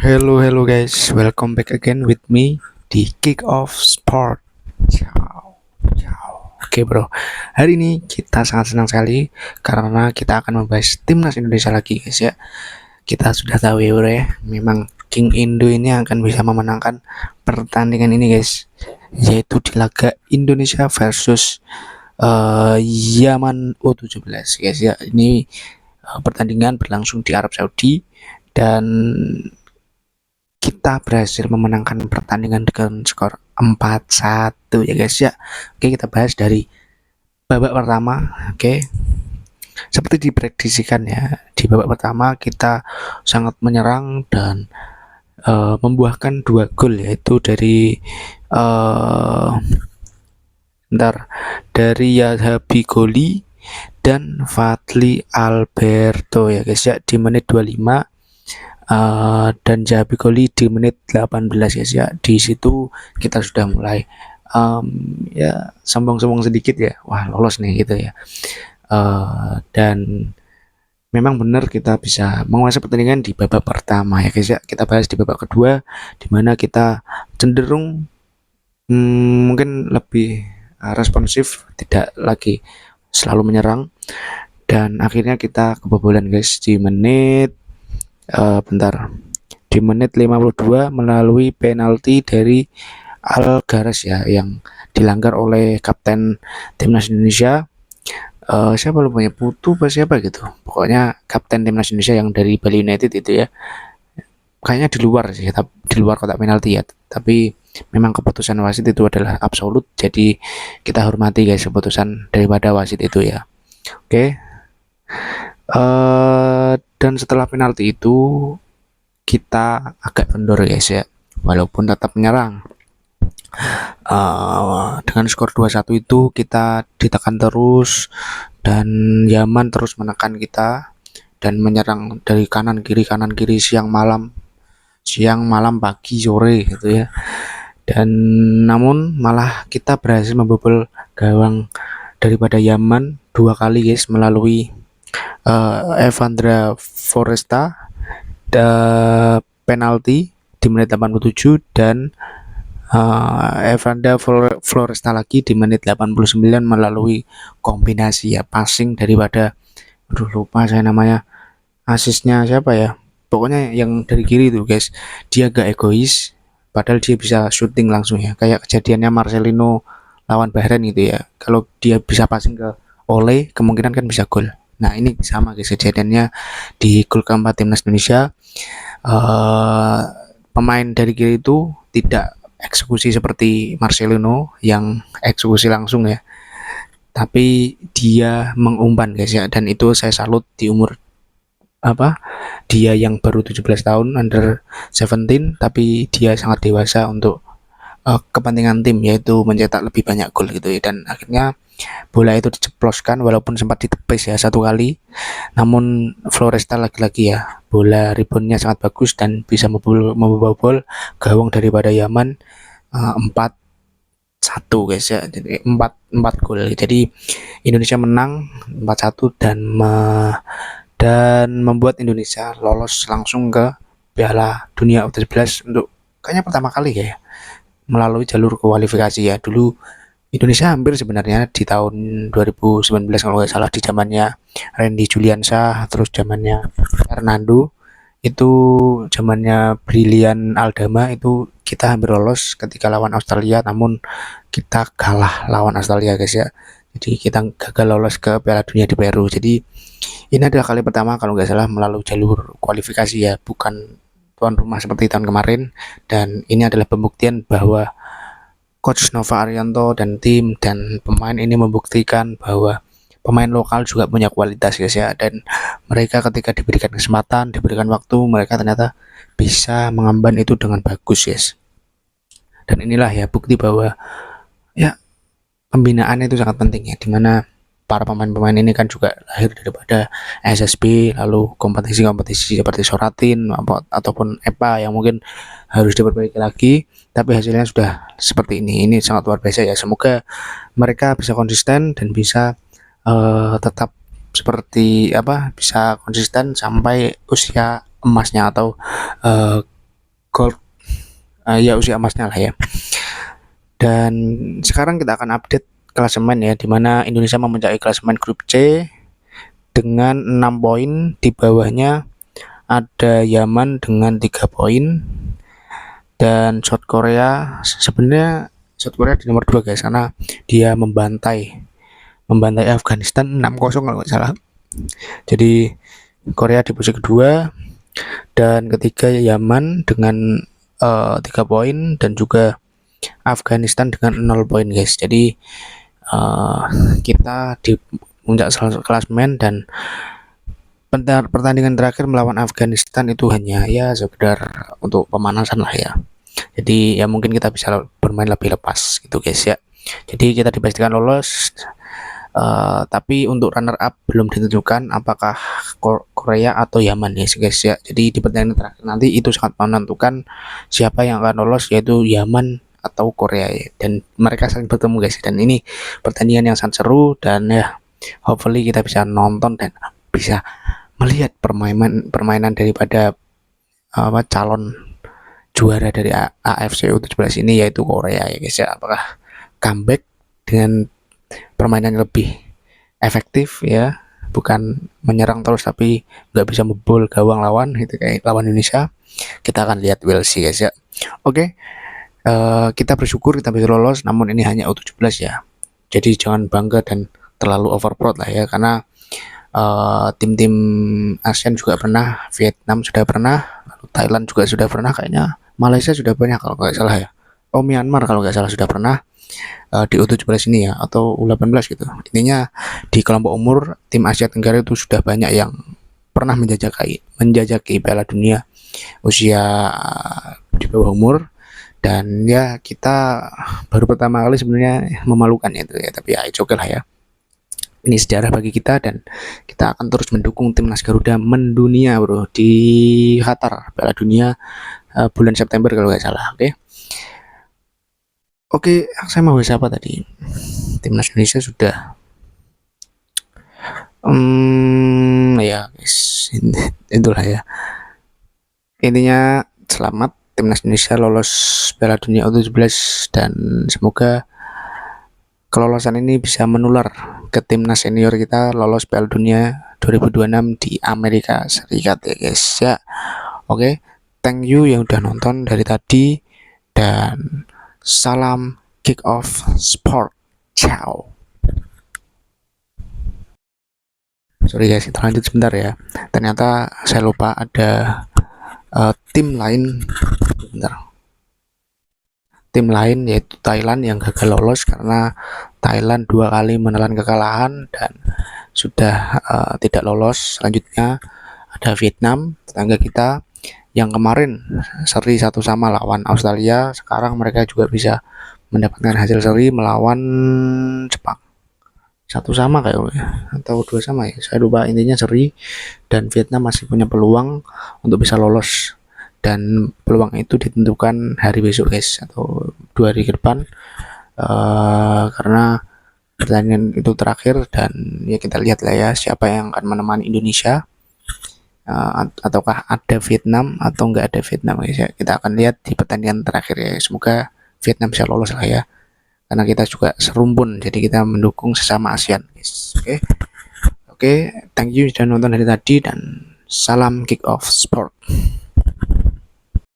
Hello guys, welcome back again with me di Kick Off Sport. Ciao, ciao. Oke bro, hari ini kita sangat senang sekali karena kita akan membahas timnas Indonesia lagi guys ya. Kita sudah tahu ya bro ya, memang King Indo ini akan bisa memenangkan pertandingan ini guys, yaitu di laga Indonesia versus Yaman U17 guys ya. Ini pertandingan berlangsung di Arab Saudi dan kita berhasil memenangkan pertandingan dengan skor 4-1 ya guys ya. Oke, kita bahas dari babak pertama. Oke, seperti diprediksikan ya, di babak pertama kita sangat menyerang dan membuahkan 2 gol, yaitu dari dari Yadhabi Goli dan Fadli Alberto ya guys ya, di menit 25 dan Jabi Goli di menit 18 guys ya. Di situ kita sudah mulai ya sombong-sombong sedikit ya, wah lolos nih gitu ya. Dan memang benar kita bisa menguasai pertandingan di babak pertama ya guys ya. Kita bahas di babak kedua, di mana kita cenderung mungkin lebih responsif, tidak lagi selalu menyerang, dan akhirnya kita kebobolan guys di menit di menit 52 melalui penalti dari Algaras ya, yang dilanggar oleh kapten timnas Indonesia, siapa lupa ya, Putu apa siapa gitu, pokoknya kapten timnas Indonesia yang dari Bali United itu ya, kayaknya di luar sih, di luar kotak penalti ya, tapi memang keputusan wasit itu adalah absolut, jadi kita hormati guys keputusan daripada wasit itu ya. Oke. Dan setelah penalti itu kita agak kendor guys ya, walaupun tetap menyerang. Dengan skor 2-1 itu kita ditekan terus dan Yaman terus menekan kita dan menyerang dari kanan kiri siang malam pagi sore gitu ya. Dan namun malah kita berhasil membobol gawang daripada Yaman 2 kali guys, melalui Evandra Foresta penalti di menit 87 dan Evandra Floresta lagi di menit 89 melalui kombinasi ya passing daripada, lupa saya namanya, asisnya siapa ya, pokoknya yang dari kiri itu guys, dia agak egois padahal dia bisa shooting langsung ya, kayak kejadiannya Marcelino lawan Bahrain gitu ya. Kalau dia bisa passing ke Ole, kemungkinan kan bisa gol. Nah ini sama guys kejadiannya di gol keempat timnas Indonesia. Pemain dari kiri itu tidak eksekusi seperti Marcelino yang eksekusi langsung ya, tapi dia mengumpan guys ya, dan itu saya salut di umur dia yang baru 17 tahun, under 17, tapi dia sangat dewasa untuk kepentingan tim, yaitu mencetak lebih banyak gol gitu ya. Dan akhirnya bola itu diceploskan walaupun sempat ditepis ya 1 kali, namun Floresta lagi-lagi ya, bola reboundnya sangat bagus dan bisa membobol gawang daripada Yaman 4-1 guys ya, jadi 4 gol. Jadi Indonesia menang 4-1 dan membuat Indonesia lolos langsung ke Piala Dunia U17 untuk kayaknya pertama kali ya melalui jalur kualifikasi ya. Dulu Indonesia hampir sebenarnya di tahun 2019 kalau nggak salah, di zamannya Randy Juliansyah, terus zamannya Hernando, itu zamannya Brilian Aldama, itu kita hampir lolos ketika lawan Australia, namun kita kalah lawan Australia guys ya. Jadi kita gagal lolos ke Piala Dunia di Peru. Jadi ini adalah kali pertama kalau nggak salah melalui jalur kualifikasi ya, bukan tuan rumah seperti tahun kemarin. Dan ini adalah pembuktian bahwa Coach Nova Arianto dan tim dan pemain ini membuktikan bahwa pemain lokal juga punya kualitas guys ya, dan mereka ketika diberikan kesempatan, diberikan waktu, mereka ternyata bisa mengemban itu dengan bagus guys. Dan inilah ya bukti bahwa ya pembinaan itu sangat penting ya, dimana para pemain-pemain ini kan juga lahir daripada SSB, lalu kompetisi-kompetisi seperti Soratin ataupun EPA yang mungkin harus diperbaiki lagi, tapi hasilnya sudah seperti ini. Ini sangat luar biasa ya. Semoga mereka bisa konsisten dan bisa tetap seperti bisa konsisten sampai usia emasnya atau gold, ya usia emasnya lah ya. Dan sekarang kita akan update klasemen ya, dimana Indonesia memuncaki klasemen grup C dengan 6 poin. Di bawahnya ada Yaman dengan 3 poin, dan South Korea, sebenarnya South Korea di nomor 2 guys, karena dia membantai Afghanistan 6-0 kalau nggak salah. Jadi Korea di posisi kedua, dan ketiga Yaman dengan 3 poin, dan juga Afghanistan dengan 0 poin guys. Jadi kita di puncak klasemen, dan pertandingan terakhir melawan Afghanistan itu hanya ya sekedar untuk pemanasan lah ya. Jadi ya mungkin kita bisa bermain lebih lepas gitu guys ya. Jadi kita dipastikan lolos, tapi untuk runner up belum ditentukan apakah Korea atau Yaman ya guys ya. Jadi di pertandingan terakhir nanti itu sangat menentukan siapa yang akan lolos, yaitu Yaman atau Korea ya. Dan mereka saling bertemu guys, dan ini pertandingan yang sangat seru, dan ya hopefully kita bisa nonton dan bisa melihat permainan daripada calon juara dari AFC U17 ini, yaitu Korea ya guys ya. Apakah comeback dengan permainan yang lebih efektif ya, bukan menyerang terus tapi nggak bisa membobol gawang lawan gitu kayak lawan Indonesia. Kita akan lihat, we'll see guys ya. Oke. Kita bersyukur kita bisa lolos, namun ini hanya U17 ya. Jadi jangan bangga dan terlalu overproud lah ya, karena tim-tim ASEAN juga pernah, Vietnam sudah pernah, lalu Thailand juga sudah pernah, kayaknya Malaysia sudah banyak kalau nggak salah ya. Oh, Myanmar kalau nggak salah sudah pernah di U17 ini ya, atau U18 gitu. Intinya di kelompok umur tim Asia Tenggara itu sudah banyak yang pernah menjajaki Piala Dunia usia di bawah umur. Dan ya kita baru pertama kali sebenarnya, memalukan itu ya, tapi ya oke lah ya. Ini sejarah bagi kita, dan kita akan terus mendukung timnas Garuda mendunia bro di Qatar Piala Dunia bulan September kalau nggak salah. Oke, saya mau bahas apa tadi? Timnas Indonesia sudah ya guys, itulah ya. Intinya selamat timnas Indonesia lolos Piala Dunia U17, dan semoga kelolosan ini bisa menular ke timnas senior kita lolos Piala Dunia 2026 di Amerika Serikat ya guys ya. Oke, thank you yang udah nonton dari tadi, dan salam kick off sport. Ciao. Sorry guys, kita lanjut sebentar ya. Ternyata saya lupa ada tim lain. Bentar. Tim lain yaitu Thailand yang gagal lolos karena Thailand 2 kali menelan kekalahan dan sudah tidak lolos. Selanjutnya ada Vietnam, tetangga kita, yang kemarin seri 1-1 lawan Australia. Sekarang mereka juga bisa mendapatkan hasil seri melawan Jepang. 1-1 kayaknya, atau 2-2 ya, saya lupa. Intinya seri, dan Vietnam masih punya peluang untuk bisa lolos, dan peluang itu ditentukan hari besok guys, atau 2 hari ke depan, karena pertandingan itu terakhir. Dan ya kita lihat lah ya siapa yang akan menemani Indonesia, ataukah ada Vietnam atau enggak ada Vietnam guys ya. Kita akan lihat di pertandingan terakhir ya. Semoga Vietnam bisa lolos lah ya, karena kita juga serumpun, jadi kita mendukung sesama ASEAN guys. Oke, thank you sudah nonton dari tadi, dan salam kick off sport.